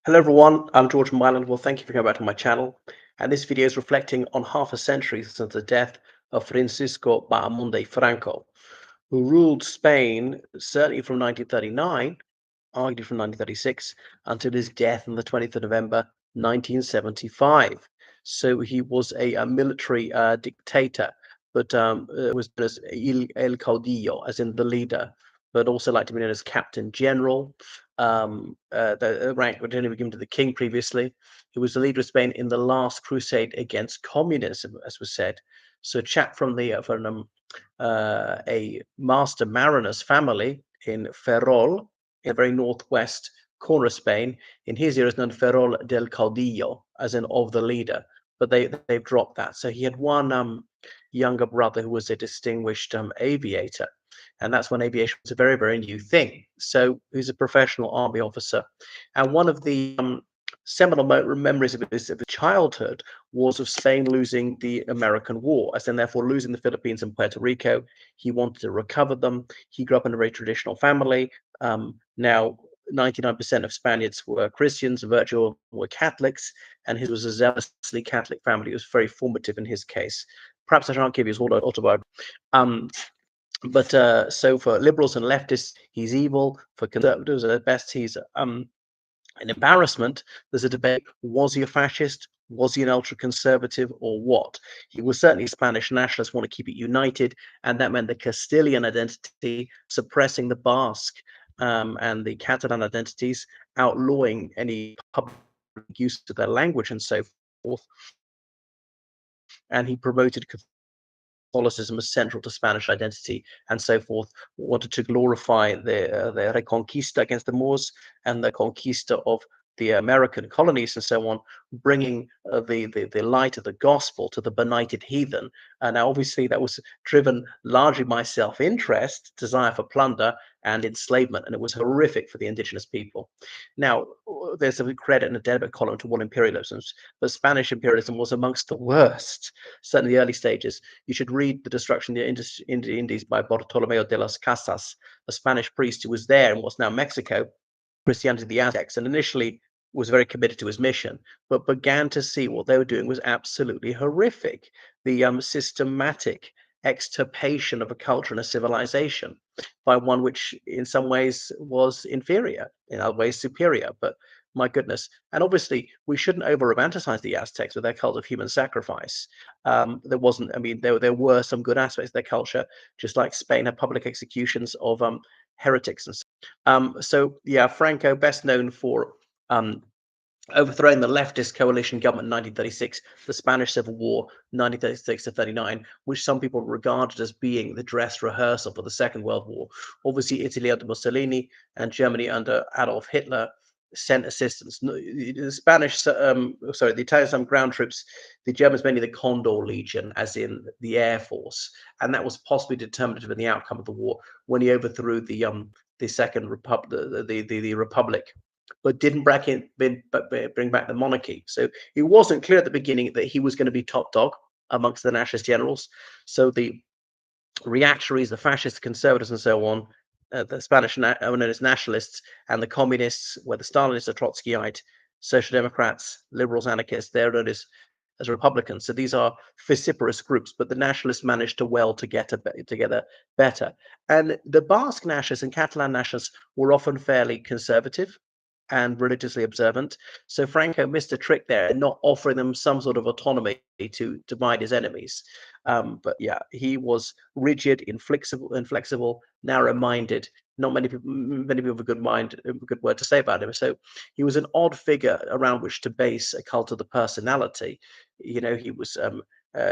Hello everyone, I'm George from Ireland. Well, thank you for coming back to my channel. And this video is reflecting on half a century since the death of Francisco Baamonde Franco, who ruled Spain certainly from 1939, arguably from 1936, until his death on the 20th of November 1975. So he was a military dictator, but was known as El Caudillo, as in the leader, but also like to be known as Captain General. The rank would only be given to the king previously. He was the leader of Spain in the last crusade against communism, as was said. So, a chap from a master mariner's family in Ferrol, in the very northwest corner of Spain. In his era, it's known Ferrol del Caudillo, as in of the leader. But they've dropped that. So he had one younger brother who was a distinguished aviator, and that's when aviation was a very new thing. So he's a professional army officer, and one of the seminal memories of his childhood was of Spain losing the American War, as in therefore losing the Philippines and Puerto Rico. He wanted to recover them. He grew up in a very traditional family. Now, 99% of Spaniards were Christians, virtual were Catholics, and his was a zealously Catholic family. It was very formative in his case. Perhaps I shan't give you his autobiography. Um, but so for liberals and leftists, he's evil. For conservatives, at best, he's an embarrassment. There's a debate: was he a fascist? Was he an ultra conservative, or what? He was certainly a Spanish nationalist, want to keep it united, and that meant the Castilian identity, suppressing the Basque and the Catalan identities, outlawing any public use of their language and so forth. And he promoted Catholicism as central to Spanish identity and so forth, wanted to glorify the Reconquista against the Moors and the conquista of the American colonies and so on, bringing the light of the gospel to the benighted heathen. And now, obviously, that was driven largely by self-interest, desire for plunder, and enslavement, and it was horrific for the indigenous people. Now, there's a credit and a debit column to all imperialisms, but Spanish imperialism was amongst the worst, certainly the early stages. You should read The Destruction of the Indies by Bartolomeo de las Casas, a Spanish priest who was there in what's now Mexico, Christianity of the Aztecs, and initially was very committed to his mission, but began to see what they were doing was absolutely horrific. The systematic extirpation of a culture and a civilization by one which, in some ways, was inferior, in other ways, superior. But my goodness. And obviously, we shouldn't over romanticize the Aztecs with their cult of human sacrifice. There wasn't, I mean, there were some good aspects of their culture, just like Spain had public executions of heretics and so. So yeah, Franco, best known for um, overthrowing the leftist coalition government in 1936, the Spanish Civil War, 1936 to 39, which some people regarded as being the dress rehearsal for the Second World War. Obviously, Italy under Mussolini and Germany under Adolf Hitler sent assistance. The Spanish, sorry, the Italians, some ground troops, the Germans mainly the Condor Legion, as in the Air Force, and that was possibly determinative in the outcome of the war when he overthrew the Second Republic, the Republic, but didn't bring back the monarchy. So it wasn't clear at the beginning that he was going to be top dog amongst the nationalist generals. So the reactionaries, the fascists, conservatives, and so on, the Spanish known as nationalists, and the communists, whether Stalinists or Trotskyite, social democrats, liberals, anarchists, they're known as Republicans. So these are vociferous groups, but the nationalists managed to weld together better. And the Basque nationalists and Catalan nationalists were often fairly conservative and religiously observant. So Franco missed a trick there in not offering them some sort of autonomy to divide his enemies. But yeah, he was rigid, inflexible, narrow-minded. Not many people have a good mind, a good word to say about him. So he was an odd figure around which to base a cult of the personality. You know, he was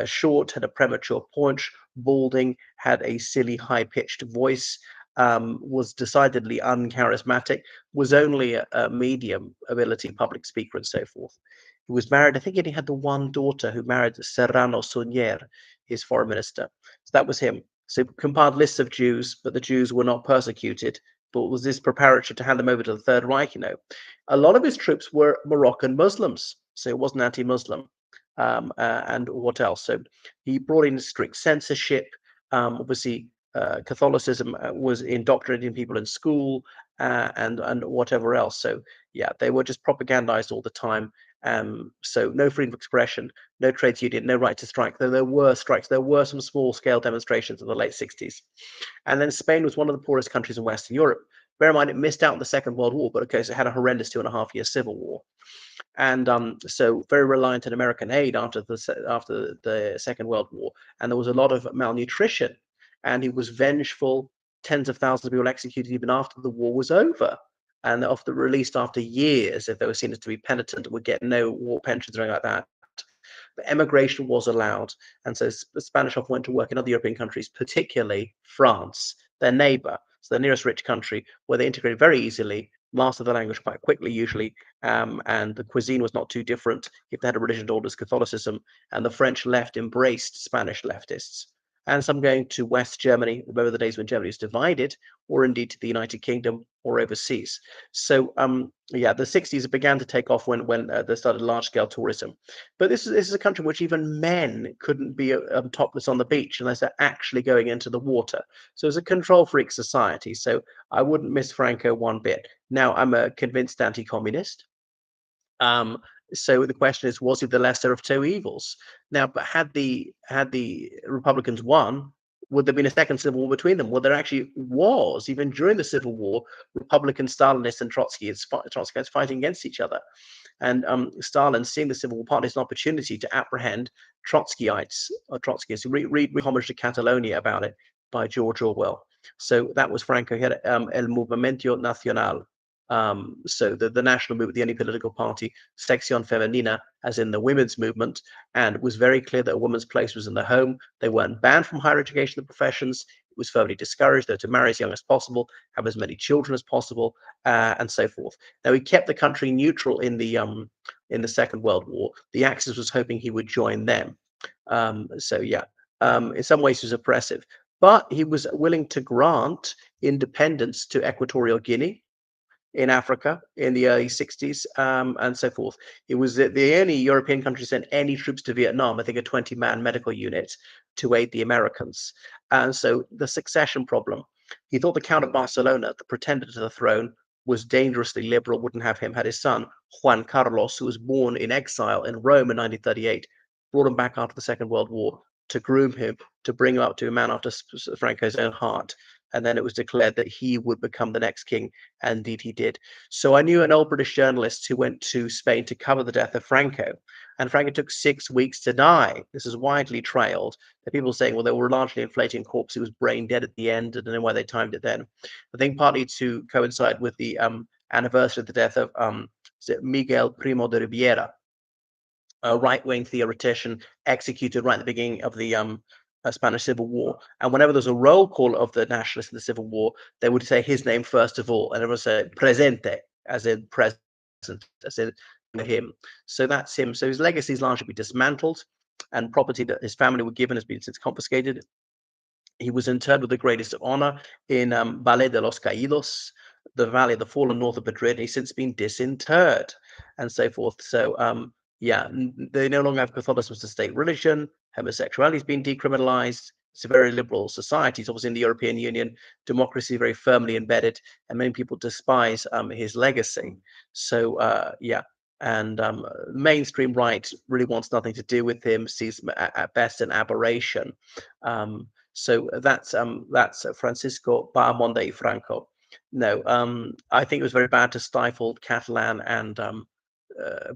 short, had a premature paunch, balding, had a silly, high-pitched voice, was decidedly uncharismatic, was only a medium ability public speaker and so forth. He was married, I think he only had the one daughter who married Serrano Suñer, his foreign minister. So that was him. So he compiled lists of Jews, but the Jews were not persecuted. But was this preparatory to hand them over to the Third Reich? You know, a lot of his troops were Moroccan Muslims, so it wasn't anti-Muslim. And what else? So he brought in strict censorship. Obviously, Catholicism was indoctrinating people in school, and whatever else. So yeah, they were just propagandized all the time. So no freedom of expression, no trades union, no right to strike. Though there were strikes, there were some small scale demonstrations in the late 60s. And then Spain was one of the poorest countries in Western Europe. Bear in mind, it missed out on the Second World War, but okay, so it had a horrendous 2.5 year civil war, and so very reliant on American aid after the Second World War, and there was a lot of malnutrition, and he was vengeful. Tens of thousands of people executed even after the war was over, and after released after years if they were seen as to be penitent, would get no war pensions or anything like that. But emigration was allowed, and so the Spanish often went to work in other European countries, particularly France, their neighbor, so the nearest rich country, where they integrated very easily, mastered the language quite quickly usually, and the cuisine was not too different if they had a religion called as Catholicism, and the French left embraced Spanish leftists. And some going to West Germany, remember the days when Germany was divided, or indeed to the United Kingdom or overseas. So yeah, the 60s began to take off when they started large scale tourism. But this is a country in which even men couldn't be topless on the beach unless they're actually going into the water. So it's a control freak society. So I wouldn't miss Franco one bit. Now I'm a convinced anti-communist. Um, so the question is, was he the lesser of two evils? Now, but had the Republicans won, would there have been a second civil war between them? Well, there actually was, even during the Civil War, Republican Stalinists and Trotskyists fighting against each other. And Stalin, seeing the Civil War partly as an opportunity to apprehend Trotskyites or Trotskyists. Read Homage to Catalonia about it by George Orwell. So that was Franco. He had El Movimiento Nacional. So the national movement, the only political party, Sección Femenina, as in the women's movement, and it was very clear that a woman's place was in the home. They weren't banned from higher education professions. It was firmly discouraged, though, to marry as young as possible, have as many children as possible, and so forth. Now he kept the country neutral in the Second World War. The Axis was hoping he would join them. So yeah, in some ways he was oppressive, but he was willing to grant independence to Equatorial Guinea in Africa in the early 60s, and so forth. It was the only European country sent any troops to Vietnam, I think a 20-man medical unit, to aid the Americans. And so the succession problem, he thought the Count of Barcelona, the pretender to the throne, was dangerously liberal, wouldn't have him, had his son, Juan Carlos, who was born in exile in Rome in 1938, brought him back after the Second World War to groom him, to bring him up to a man after Franco's own heart. And then it was declared that he would become the next king, and indeed he did. So I knew an old British journalist who went to Spain to cover the death of Franco, and Franco took 6 weeks to die. This is widely trailed. There are people saying, well, they were largely inflating corpse. He was brain dead at the end. I don't know why they timed it then. I think partly to coincide with the anniversary of the death of Miguel Primo de Rivera, a right-wing theoretician executed right at the beginning of the Spanish Civil War. And whenever there's a roll call of the nationalists in the Civil War, they would say his name first of all, and everyone would say presente, as in present, as in him. So that's him. So his legacy is largely been dismantled, and property that his family were given has been since confiscated. He was interred with the greatest honor in Valle de los Caídos, the valley of the fallen north of Madrid. He's since been disinterred and so forth. So, yeah, they no longer have Catholicism as a state religion. Homosexuality has been decriminalized. It's a very liberal society. It's obviously in the European Union. Democracy is very firmly embedded, and many people despise his legacy. So, yeah. And mainstream right really wants nothing to do with him, sees him at best an aberration. So that's Francisco Bahamonde y Franco. No, I think it was very bad to stifle Catalan and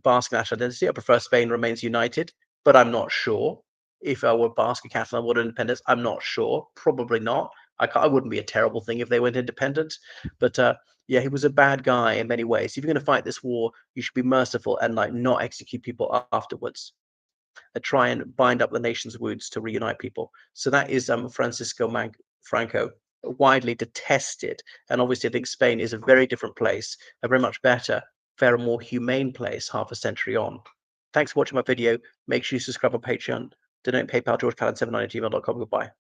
Basque national identity. I prefer Spain remains united, but I'm not sure. If I were Basque or Catalan, would independence? I'm not sure. Probably not. I wouldn't be a terrible thing if they went independent. But yeah, he was a bad guy in many ways. If you're going to fight this war, you should be merciful and like not execute people afterwards. Try and bind up the nation's wounds to reunite people. So that is Franco, widely detested. And obviously, I think Spain is a very different place, a very much better, fairer, more humane place half a century on. Thanks for watching my video. Make sure you subscribe on Patreon. Donate PayPal, georgecallan79@gmail.com. Goodbye.